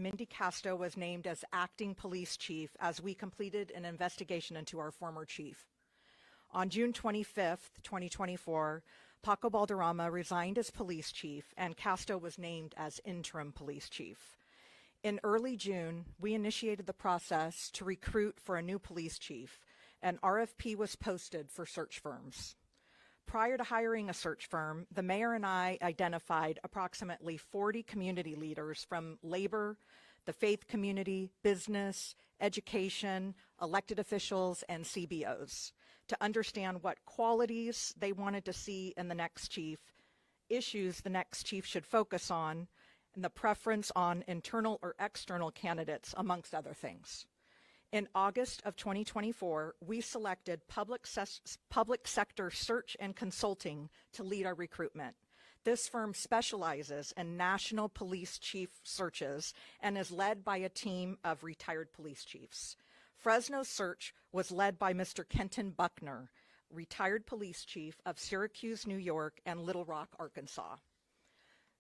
Mindy Casto was named as acting police chief as we completed an investigation into our former chief. On June 25th, 2024, Paco Balderrama resigned as police chief and Casto was named as interim police chief. In early June, we initiated the process to recruit for a new police chief. An RFP was posted for search firms. Prior to hiring a search firm, the mayor and I identified approximately 40 community leaders from labor, the faith community, business, education, elected officials, and CBOs to understand what qualities they wanted to see in the next chief, issues the next chief should focus on, and the preference on internal or external candidates, amongst other things. In August of 2024, we selected public sector search and consulting to lead our recruitment. This firm specializes in national police chief searches and is led by a team of retired police chiefs. Fresno search was led by Mr. Kenton Buckner, retired police chief of Syracuse, New York, and Little Rock, Arkansas.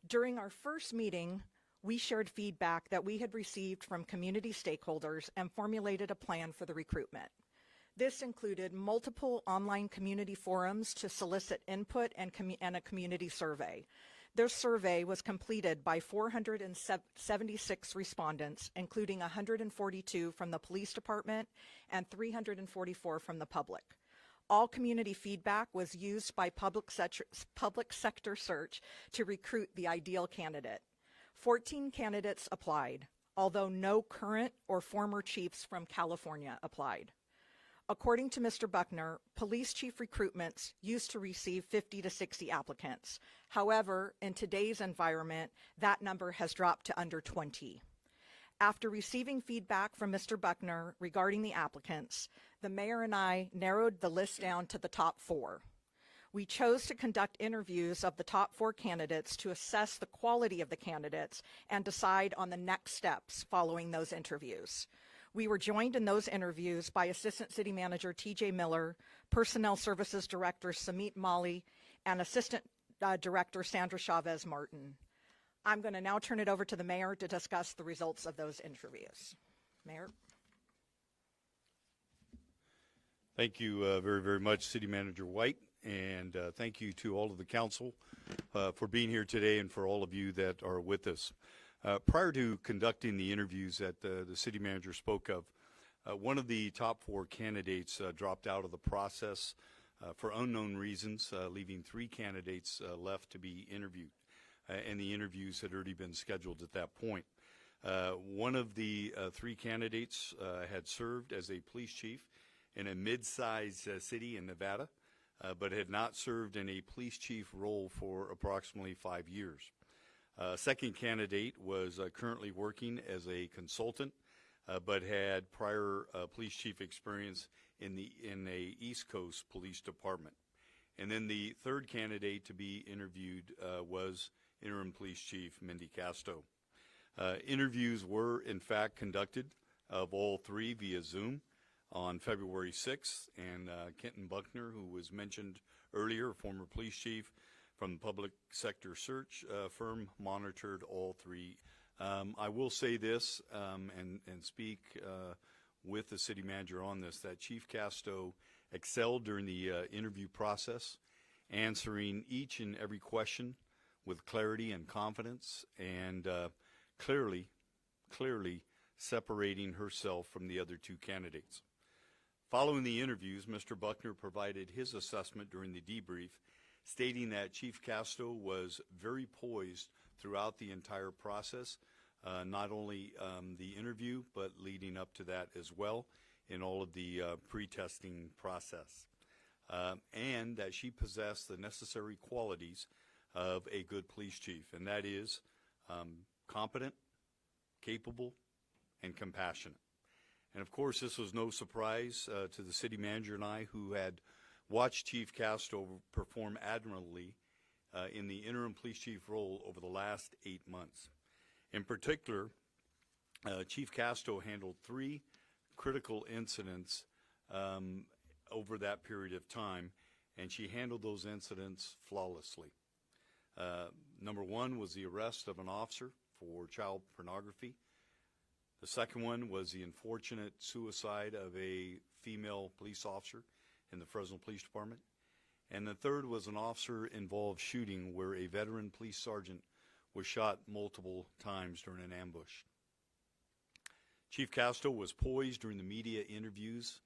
During our first meeting, we shared feedback that we had received from community stakeholders and formulated a plan for the recruitment. This included multiple online community forums to solicit input and a community survey. This survey was completed by 476 respondents, including 142 from the police department and 344 from the public. All community feedback was used by public sector search to recruit the ideal candidate. 14 candidates applied, although no current or former chiefs from California applied. According to Mr. Buckner, police chief recruitments used to receive 50 to 60 applicants. However, in today's environment, that number has dropped to under 20. After receiving feedback from Mr. Buckner regarding the applicants, the mayor and I narrowed the list down to the top 4. We chose to conduct interviews of the top 4 candidates to assess the quality of the candidates and decide on the next steps following those interviews. We were joined in those interviews by Assistant City Manager TJ Miller, Personnel Services Director Samit Mali, and Assistant Director Sandra Chavez Martin. I'm going to now turn it over to the mayor to discuss the results of those interviews. Mayor. Thank you very, very much, City Manager White. And thank you to all of the council for being here today and for all of you that are with us. Prior to conducting the interviews that the city manager spoke of, one of the top 4 candidates dropped out of the process for unknown reasons, leaving 3 candidates left to be interviewed. And the interviews had already been scheduled at that point. One of the 3 candidates had served as a police chief in a mid-sized city in Nevada, but had not served in a police chief role for approximately 5 years. Second candidate was currently working as a consultant, but had prior police chief experience in a East Coast police department. And then the third candidate to be interviewed was interim police chief Mindy Casto. Interviews were in fact conducted of all 3 via Zoom on February 6th, and Kenton Buckner, who was mentioned earlier, former police chief from the public sector search firm, monitored all 3. I will say this and speak with the city manager on this, that Chief Casto excelled during the interview process, answering each and every question with clarity and confidence, and clearly separating herself from the other 2 candidates. Following the interviews, Mr. Buckner provided his assessment during the debrief, stating that Chief Casto was very poised throughout the entire process, not only the interview, but leading up to that as well in all of the pre-testing process, and that she possessed the necessary qualities of a good police chief, and that is competent, capable, and compassionate. And of course, this was no surprise to the city manager and I, who had watched Chief Casto perform admirably in the interim police chief role over the last 8 months. In particular, Chief Casto handled 3 critical incidents over that period of time, and she handled those incidents flawlessly. Number 1 was the arrest of an officer for child pornography The second one was the unfortunate suicide of a female police officer in the Fresno Police Department. And the third was an officer-involved shooting where a veteran police sergeant was shot multiple times during an ambush. Chief Casto was poised during the media interviews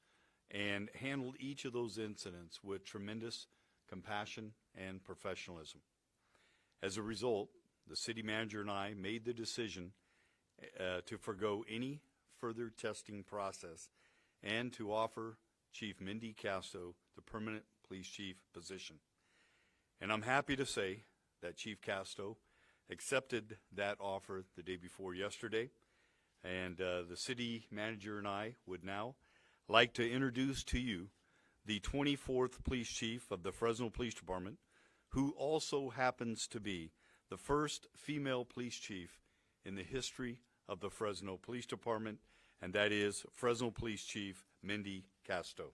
and handled each of those incidents with tremendous compassion and professionalism. As a result, the city manager and I made the decision to forgo any further testing process and to offer Chief Mindy Casto the permanent police chief position. And I'm happy to say that Chief Casto accepted that offer the day before yesterday, and the city manager and I would now like to introduce to you the 24th police chief of the Fresno Police Department, who also happens to be the first female police chief in the history of the Fresno Police Department, and that is Fresno Police Chief Mindy Casto.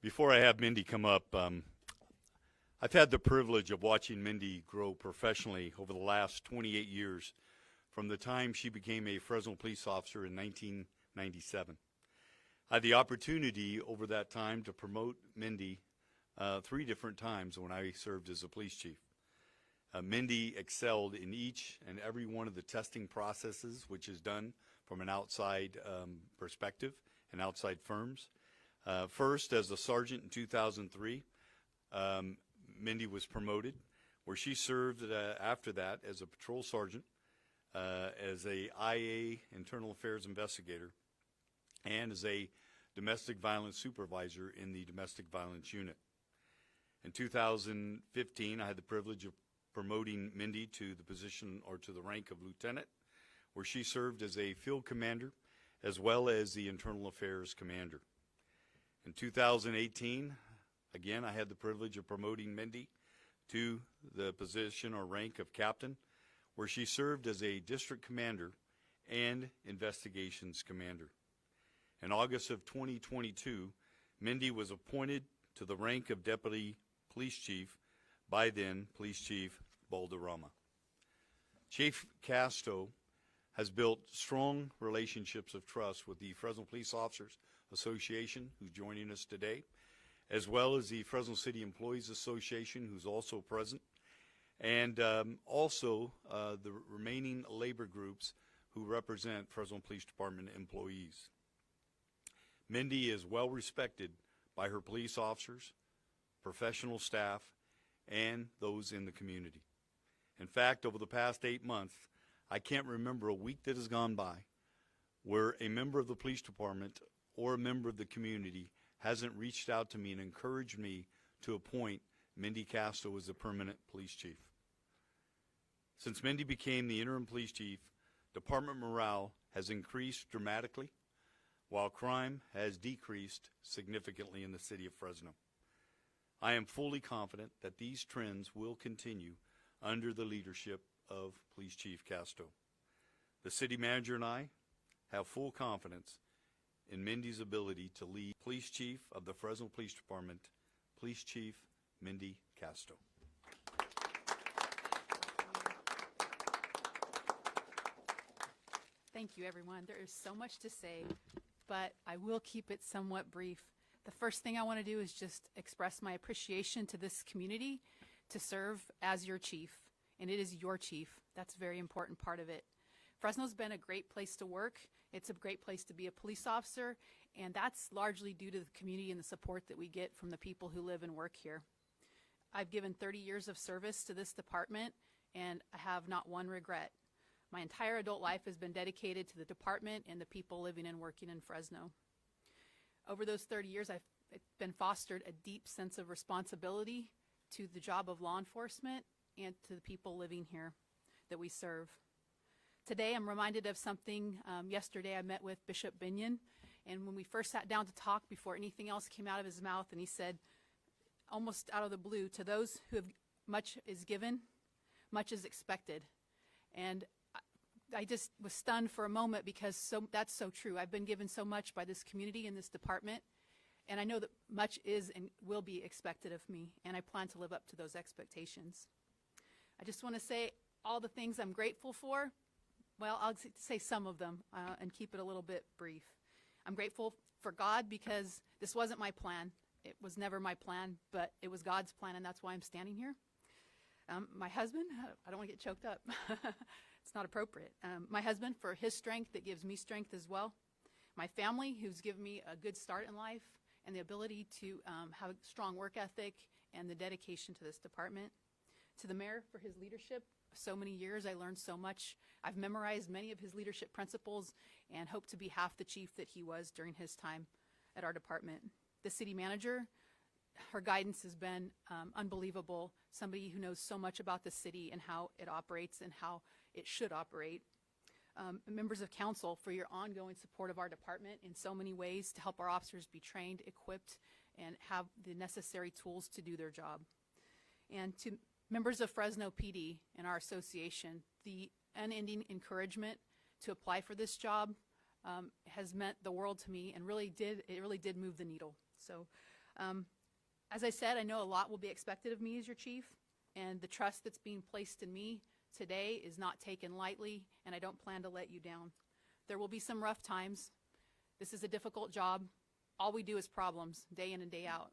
Before I have Mindy come up, I've had the privilege of watching Mindy grow professionally over the last 28 years from the time she became a Fresno police officer in 1997. I had the opportunity over that time to promote Mindy 3 different times when I served as a police chief. Mindy excelled in each and every one of the testing processes, which is done from an outside perspective and outside firms. First, as a sergeant in 2003, Mindy was promoted, where she served after that as a patrol sergeant, as a IA internal affairs investigator, and as a domestic violence supervisor in the domestic violence unit. In 2015, I had the privilege of promoting Mindy to the position or to the rank of lieutenant, where she served as a field commander as well as the internal affairs commander. In 2018, again, I had the privilege of promoting Mindy to the position or rank of captain, where she served as a district commander and investigations commander. In August of 2022, Mindy was appointed to the rank of deputy police chief by then Police Chief Balderrama. Chief Casto has built strong relationships of trust with the Fresno Police Officers Association, who's joining us today, as well as the Fresno City Employees Association, who's also present, and also the remaining labor groups who represent Fresno Police Department employees. Mindy is well respected by her police officers, professional staff, and those in the community. In fact, over the past 8 months, I can't remember a week that has gone by where a member of the police department or a member of the community hasn't reached out to me and encouraged me to appoint Mindy Casto as the permanent police chief. Since Mindy became the interim police chief, department morale has increased dramatically, while crime has decreased significantly in the city of Fresno. I am fully confident that these trends will continue under the leadership of Police Chief Casto. The city manager and I have full confidence in Mindy's ability to lead. Police Chief of the Fresno Police Department, Police Chief Mindy Casto. Thank you, everyone. There is so much to say, but I will keep it somewhat brief. The first thing I want to do is just express my appreciation to this community to serve as your chief, and it is your chief. That's a very important part of it. Fresno's been a great place to work. It's a great place to be a police officer, and that's largely due to the community and the support that we get from the people who live and work here. I've given 30 years of service to this department, and I have not one regret. My entire adult life has been dedicated to the department and the people living and working in Fresno. Over those 30 years, I've been fostered a deep sense of responsibility to the job of law enforcement and to the people living here that we serve. Today, I'm reminded of something. Yesterday, I met with Bishop Binion, and when we first sat down to talk, before anything else came out of his mouth, and he said, almost out of the blue, to those who have much is given, much is expected. And I just was stunned for a moment because that's so true. I've been given so much by this community and this department, and I know that much is and will be expected of me, and I plan to live up to those expectations. I just want to say all the things I'm grateful for. Well, I'll say some of them and keep it a little bit brief. I'm grateful for God because this wasn't my plan. It was never my plan, but it was God's plan, and that's why I'm standing here. My husband, I don't want to get choked up. It's not appropriate. My husband, for his strength that gives me strength as well. My family, who's given me a good start in life and the ability to have a strong work ethic and the dedication to this department. To the mayor for his leadership. So many years, I learned so much. I've memorized many of his leadership principles and hope to be half the chief that he was during his time at our department. The city manager, her guidance has been unbelievable. Somebody who knows so much about the city and how it operates and how it should operate. Members of council, for your ongoing support of our department in so many ways to help our officers be trained, equipped, and have the necessary tools to do their job. And to members of Fresno PD and our association, the unending encouragement to apply for this job has meant the world to me, and it really did move the needle. So, as I said, I know a lot will be expected of me as your chief, and the trust that's being placed in me today is not taken lightly, and I don't plan to let you down. There will be some rough times. This is a difficult job. All we do is problems, day in and day out.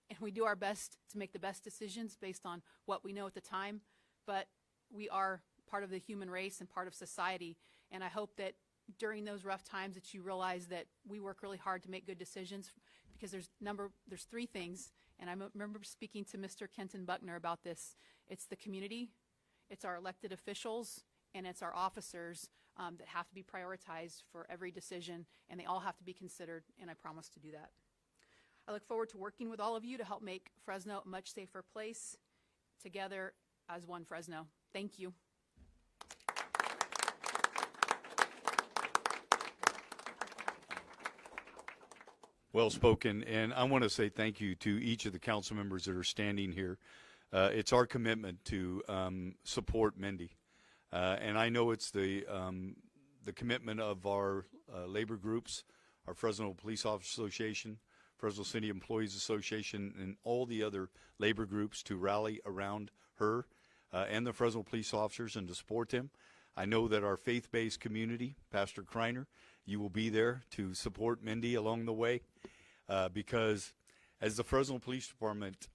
And we do our best to make the best decisions based on what we know at the time, but we are part of the human race and part of society, and I hope that during those rough times that you realize that we work really hard to make good decisions, because there's three things, and I remember speaking to Mr. Kenton Buckner about this. It's the community, it's our elected officials, and it's our officers that have to be prioritized for every decision, and they all have to be considered, and I promise to do that. I look forward to working with all of you to help make Fresno a much safer place, together as one Fresno. Thank you. Well spoken, and I want to say thank you to each of the council members that are standing here. It's our commitment to support Mindy, and I know it's the commitment of our labor groups, our Fresno Police Officers Association, Fresno City Employees Association, and all the other labor groups to rally around her and the Fresno police officers and to support them. I know that our faith-based community, Pastor Kreiner, you will be there to support Mindy along the way, because as the Fresno Police Department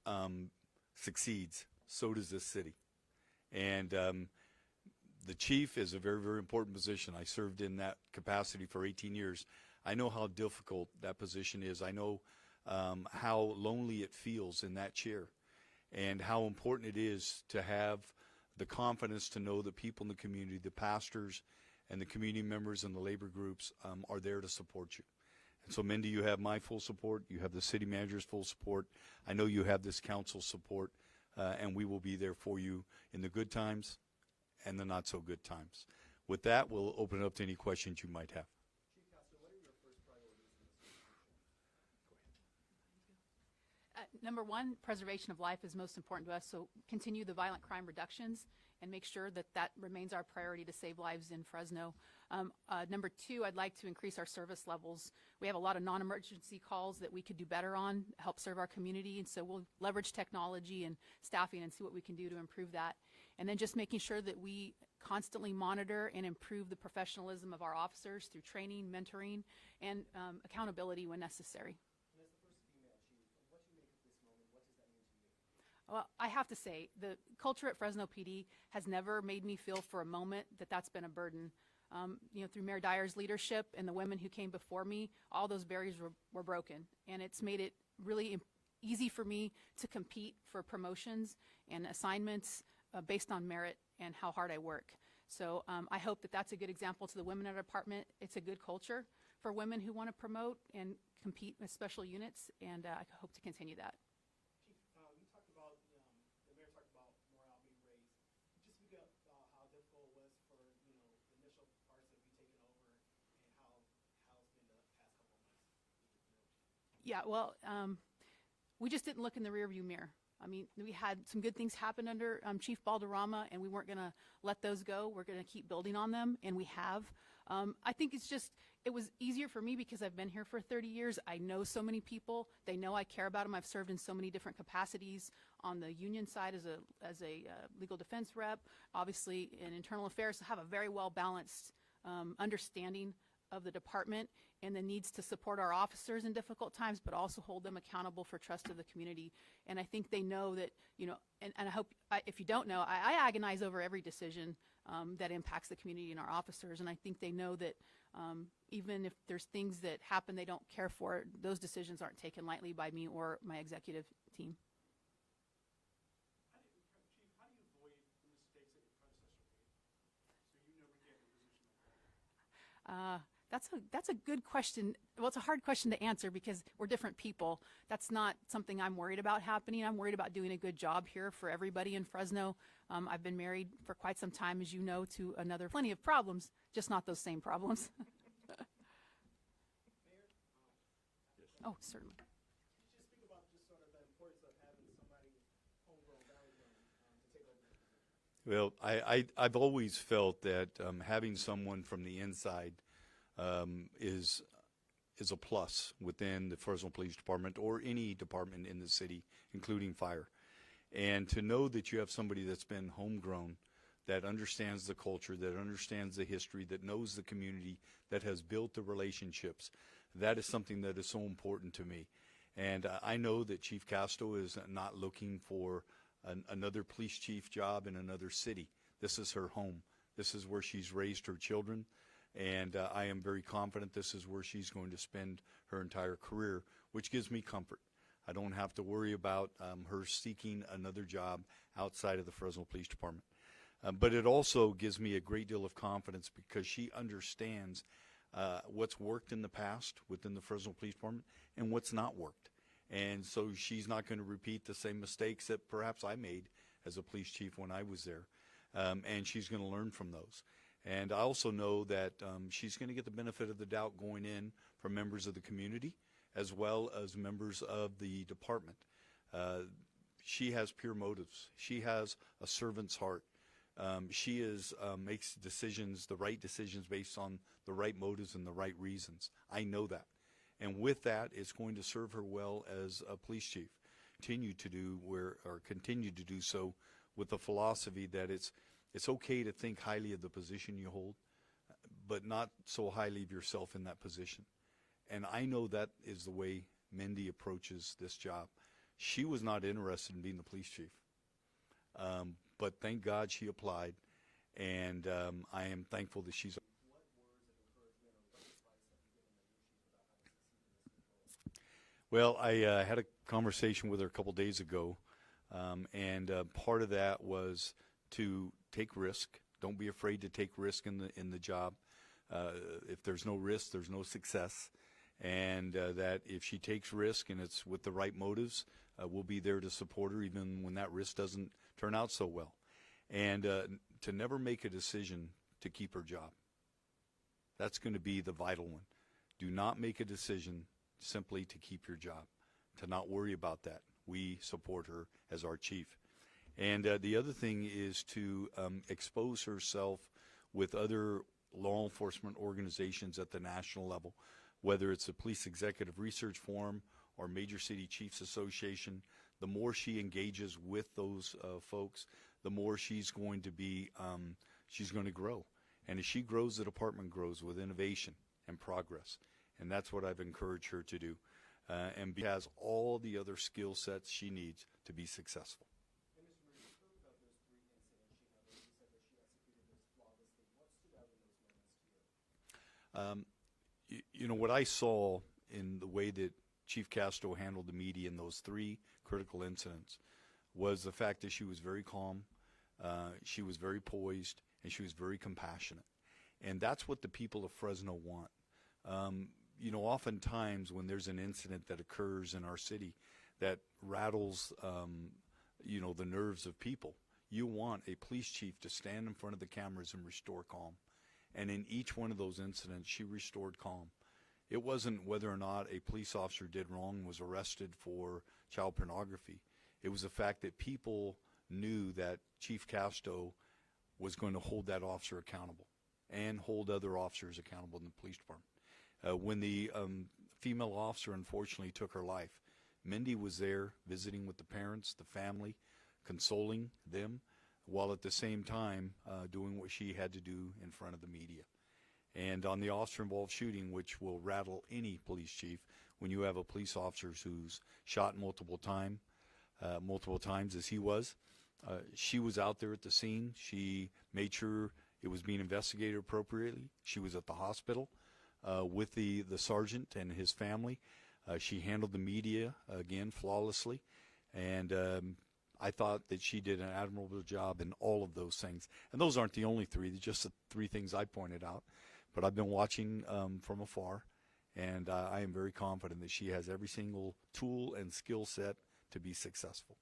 succeeds, so does this city. And the chief is a very, very important position. I served in that capacity for 18 years. I know how difficult that position is. I know how lonely it feels in that chair, and how important it is to have the confidence to know that people in the community, the pastors and the community members and the labor groups are there to support you. And so, Mindy, you have my full support. You have the city manager's full support. I know you have this council's support, and we will be there for you in the good times and the not so good times. With that, we'll open it up to any questions you might have. Chief Casto, what are your first priorities in this administration? Number one, preservation of life is most important to us, so continue the violent crime reductions and make sure that that remains our priority to save lives in Fresno. Number two, I'd like to increase our service levels. We have a lot of non-emergency calls that we could do better on, help serve our community, and so we'll leverage technology and staffing and see what we can do to improve that. And then just making sure that we constantly monitor and improve the professionalism of our officers through training, mentoring, and accountability when necessary. And as the first female chief, what do you make of this moment? What does that mean to you? Well, I have to say, the culture at Fresno PD has never made me feel for a moment that that's been a burden. Through Mayor Dyer's leadership and the women who came before me, all those barriers were broken. And it's made it really easy for me to compete for promotions and assignments based on merit and how hard I work. So I hope that that's a good example to the women in our department. It's a good culture for women who want to promote and compete with special units, and I hope to continue that. Chief, you talked about, the mayor talked about morale being raised. Just speak up how difficult it was for, the initial parts of you taking over, and how it's been the past couple of months. Yeah, well, we just didn't look in the rearview mirror. I mean, we had some good things happen under Chief Balderrama, and we weren't going to let those go. We're going to keep building on them, and we have. I think it was easier for me because I've been here for 30 years. I know so many people. They know I care about them. I've served in so many different capacities on the union side as a legal defense rep, obviously in internal affairs. So have a very well-balanced understanding of the department and the needs to support our officers in difficult times, but also hold them accountable for trust of the community. And I think they know that, you know, and I hope, if you don't know, I agonize over every decision that impacts the community and our officers. And I think they know that even if there's things that happen they don't care for, those decisions aren't taken lightly by me or my executive team. Chief, how do you avoid the mistakes that your predecessor made, so you never get in a position like that? That's a good question. Well, it's a hard question to answer because we're different people. That's not something I'm worried about happening. I'm worried about doing a good job here for everybody in Fresno. I've been married for quite some time, as you know, to another. Plenty of problems, just not those same problems. Oh, certainly. Could you just speak about just sort of the importance of having somebody homegrown, valley-grown, to take over the position? Well, I've always felt that having someone from the inside is a plus within the Fresno Police Department or any department in the city, including fire. And to know that you have somebody that's been homegrown, that understands the culture, that understands the history, that knows the community, that has built the relationships, that is something that is so important to me. And I know that Chief Casto is not looking for another police chief job in another city. This is her home. This is where she's raised her children. And I am very confident this is where she's going to spend her entire career, which gives me comfort. I don't have to worry about her seeking another job outside of the Fresno Police Department. But it also gives me a great deal of confidence because she understands what's worked in the past within the Fresno Police Department and what's not worked. And so she's not going to repeat the same mistakes that perhaps I made as a police chief when I was there. And she's going to learn from those. And I also know that she's going to get the benefit of the doubt going in from members of the community as well as members of the department. She has pure motives. She has a servant's heart. She makes decisions, the right decisions based on the right motives and the right reasons. I know that. And with that, it's going to serve her well as a police chief. Continue to do so with the philosophy that it's okay to think highly of the position you hold, but not so highly of yourself in that position. And I know that is the way Mindy approaches this job. She was not interested in being the police chief. But thank God she applied, and I am thankful that she's. What words of encouragement or what advice have you given the new chief about how to succeed in this role? Well, I had a conversation with her a couple days ago, and part of that was to take risk. Don't be afraid to take risk in the job. If there's no risk, there's no success. And that if she takes risk and it's with the right motives, we'll be there to support her even when that risk doesn't turn out so well. And to never make a decision to keep her job. That's going to be the vital one. Do not make a decision simply to keep your job, to not worry about that. We support her as our chief. And the other thing is to expose herself with other law enforcement organizations at the national level, whether it's the Police Executive Research Forum or Major City Chiefs Association. The more she engages with those folks, the more she's going to be, she's going to grow. And as she grows, the department grows with innovation and progress. And that's what I've encouraged her to do. And has all the other skill sets she needs to be successful. And Mr. Mayor, you spoke about those 3 incidents she had, where you said that she executed those flawlessly. What stood out in those moments to you? You know, what I saw in the way that Chief Casto handled the media in those 3 critical incidents was the fact that she was very calm, she was very poised, and she was very compassionate. And that's what the people of Fresno want. You know, oftentimes when there's an incident that occurs in our city that rattles, you know, the nerves of people, you want a police chief to stand in front of the cameras and restore calm. And in each one of those incidents, she restored calm. It wasn't whether or not a police officer did wrong, was arrested for child pornography. It was the fact that people knew that Chief Casto was going to hold that officer accountable and hold other officers accountable in the police department. When the female officer unfortunately took her life, Mindy was there visiting with the parents, the family, consoling them, while at the same time doing what she had to do in front of the media. And on the officer-involved shooting, which will rattle any police chief, when you have a police officer who's shot multiple times as he was, she was out there at the scene. She made sure it was being investigated appropriately. She was at the hospital with the sergeant and his family. She handled the media, again, flawlessly. And I thought that she did an admirable job in all of those things. And those aren't the only three, just the three things I pointed out. But I've been watching from afar, and I am very confident that she has every single tool and skill set to be successful.